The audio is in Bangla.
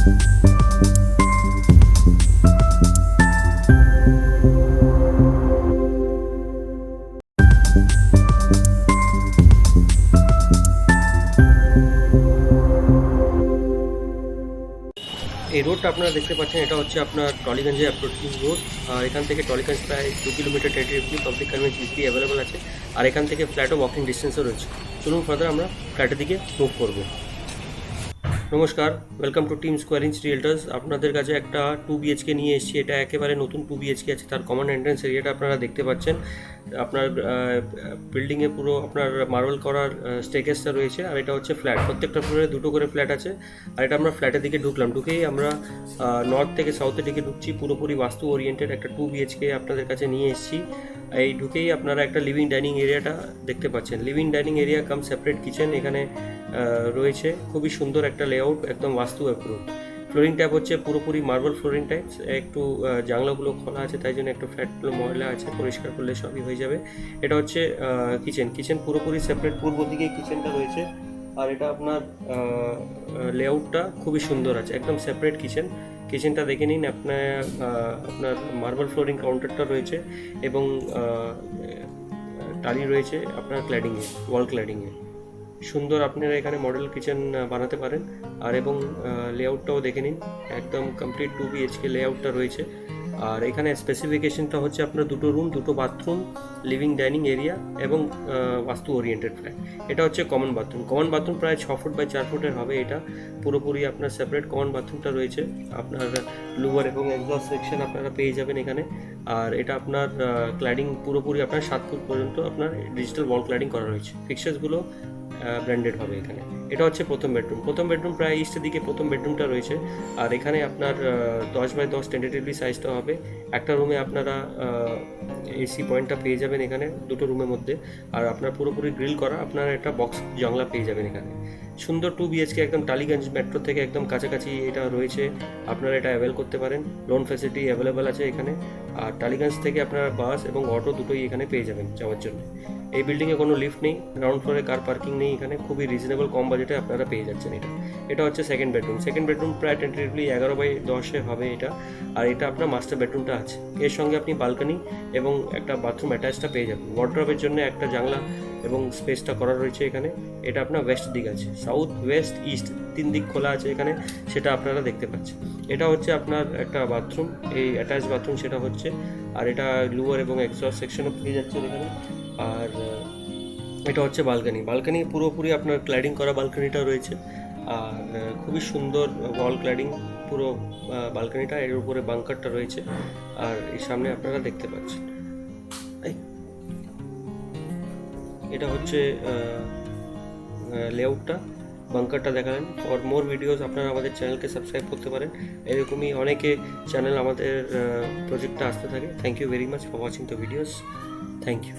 এই রোডটা আপনারা দেখতে পাচ্ছেন, এটা হচ্ছে আপনার টলিগঞ্জে অ্যাপ্রোচিং রোড। আর এখান থেকে টলিগঞ্জ প্রায় 2 kilometre tentatively public convince easily available আছে। আর এখান থেকে ফ্ল্যাটও ওয়াকিং ডিস্টেন্সও রয়েছে। চলুন ফার্দার আমরা ফ্ল্যাটের দিকে মুভ করবো। নমস্কার, welcome to team square inch realtors. আপনাদের কাছে একটা 2 BHK নিয়ে এসেছি। এটা একেবারে নতুন 2 BHK আছে। তার কমন এন্ট্রেন্স এরিয়াটা আপনারা দেখতে পাচ্ছেন। আপনার বিল্ডিংয়ে পুরো আপনার মার্বেল করার স্টেকেসটা রয়েছে। আর এটা হচ্ছে ফ্ল্যাট, প্রত্যেকটা ফ্লোরে দুটো করে ফ্ল্যাট আছে। আর এটা আমরা ফ্ল্যাটের দিকে ঢুকলাম। ঢুকেই আমরা নর্থ থেকে সাউথের দিকে ঢুকছি। পুরোপুরি বাস্তু ওরিয়েন্টেড একটা 2 BHK আপনাদের কাছে নিয়ে এসেছি। এই ঢুকেই আপনারা একটা লিভিং ডাইনিং এরিয়াটা দেখতে পাচ্ছেন। লিভিং ডাইনিং এরিয়া কাম সেপারেট কিচেন এখানে রয়েছে। খুবই সুন্দর একটা লেআউট, একদম বাস্তু অ্যাপ্রুভ। ফ্লোরিং টাইপ হচ্ছে পুরোপুরি মার্বেল ফ্লোরিং টাইপ। একটু জানলাগুলো খোলা আছে, তাই জন্য একটু ফ্ল্যাটগুলো ময়লা আছে, পরিষ্কার করলে সবই হয়ে যাবে। এটা হচ্ছে কিচেন পুরোপুরি সেপারেট, পূর্ব দিকে কিচেনটা রয়েছে। আর এটা আপনার লেআউটটা খুবই সুন্দর আছে, একদম সেপারেট কিচেনটা দেখে নিন। আপনার মার্বেল ফ্লোরিং কাউন্টারটা রয়েছে এবং টালি রয়েছে আপনার ক্ল্যাডিংয়ে, ওয়াল ক্ল্যাডিংয়ে। সুন্দর আপনারা এখানে মডেল কিচেন বানাতে পারেন। আর এবং লেআউটটাও দেখে নিন, একদম কমপ্লিট 2 BHK লেআউটটা রয়েছে। আর এখানে স্পেসিফিকেশনটা হচ্ছে আপনার দুটো রুম, দুটো বাথরুম, লিভিং ডাইনিং এরিয়া এবং বাস্তু ওরিয়েন্টেড ফ্ল্যাট। এটা হচ্ছে কমন বাথরুম প্রায় 6 ফুট বাই 4 ফুটের হবে। এটা পুরোপুরি আপনার সেপারেট কমন বাথরুমটা রয়েছে। আপনার লোয়ার এবং এক্সস্ট সেকশন আপনারা পেয়ে যাবেন এখানে। আর এটা আপনার ক্ল্যাডিং পুরোপুরি আপনার 7 ফুট পর্যন্ত আপনার ডিজিটাল ওয়াল ক্ল্যাডিং করা রয়েছে। ফিক্সার্সগুলো ব্র্যান্ডেড হবে এখানে। এটা হচ্ছে প্রথম বেডরুম প্রায় ইস্টের দিকে প্রথম বেডরুমটা রয়েছে। আর এখানে আপনার 10 বাই 10 টেন্টেটিভলি সাইজটা হবে। একটা রুমে আপনারা এসি পয়েন্টটা পেয়ে যাবেন এখানে দুটো রুমের মধ্যে। আর আপনার পুরোপুরি গ্রিল করা আপনার একটা বক্স জানলা পেয়ে যাবেন এখানে। সুন্দর 2 BHK, একদম টালিগঞ্জ মেট্রো থেকে একদম কাছাকাছি এটা রয়েছে। আপনারা এটা অ্যাভেল করতে পারেন, লোন ফ্যাসিলিটি অ্যাভেলেবেল আছে এখানে। আর টালিগঞ্জ থেকে আপনারা বাস এবং অটো দুটোই এখানে পেয়ে যাবেন যাওয়ার জন্য। এই বিল্ডিংয়ে কোনো লিফট নেই, গ্রাউন্ড ফ্লোরে কার পার্কিং নেই এখানে। খুবই রিজনেবল কম বাজেটে আপনারা পেয়ে যাচ্ছেন এটা হচ্ছে সেকেন্ড বেডরুম প্রায় টেন্টেটিভলি 11 বাই 10 হবে এটা। আর এটা আপনার মাস্টার বেডরুমটা আছে। এর সঙ্গে আপনি বালকনি এবং একটা বাথরুম অ্যাটাচটা পেয়ে যাবেন। ওয়ার্ড্রবের জন্য একটা জানলা এবং স্পেসটা করা রয়েছে এখানে। এটা আপনার ওয়েস্ট দিক আছে, সাউথ ওয়েস্ট ইস্ট 3 দিক খোলা আছে এখানে, সেটা আপনারা দেখতে পাচ্ছেন। এটা হচ্ছে আপনার একটা বাথরুম, এই অ্যাটাচ বাথরুম সেটা হচ্ছে। আর এটা লোয়ার এবং এক্সস্ট সেকশনও পেয়ে যাচ্ছেন এখানে। আর এটা হচ্ছে বালকনি পুরোপুরি আপনার ক্ল্যাডিং করা বালকনিটা রয়েছে। আর খুবই সুন্দর ওয়াল ক্ল্যাডিং পুরো বালকনিটা। এর উপরে বাংকারটা রয়েছে। আর এই সামনে আপনারা দেখতে পাচ্ছেন এটা হচ্ছে লেআউটটা, বাংকারটা দেখালেন। ফর মোর ভিডিওস আপনারা আমাদের চ্যানেলকে সাবস্ক্রাইব করতে পারেন। এরকমই অনেকে চ্যানেল আমাদের প্রজেক্টটা আসতে থাকে। Thank you very much for watching the videos. Thank you.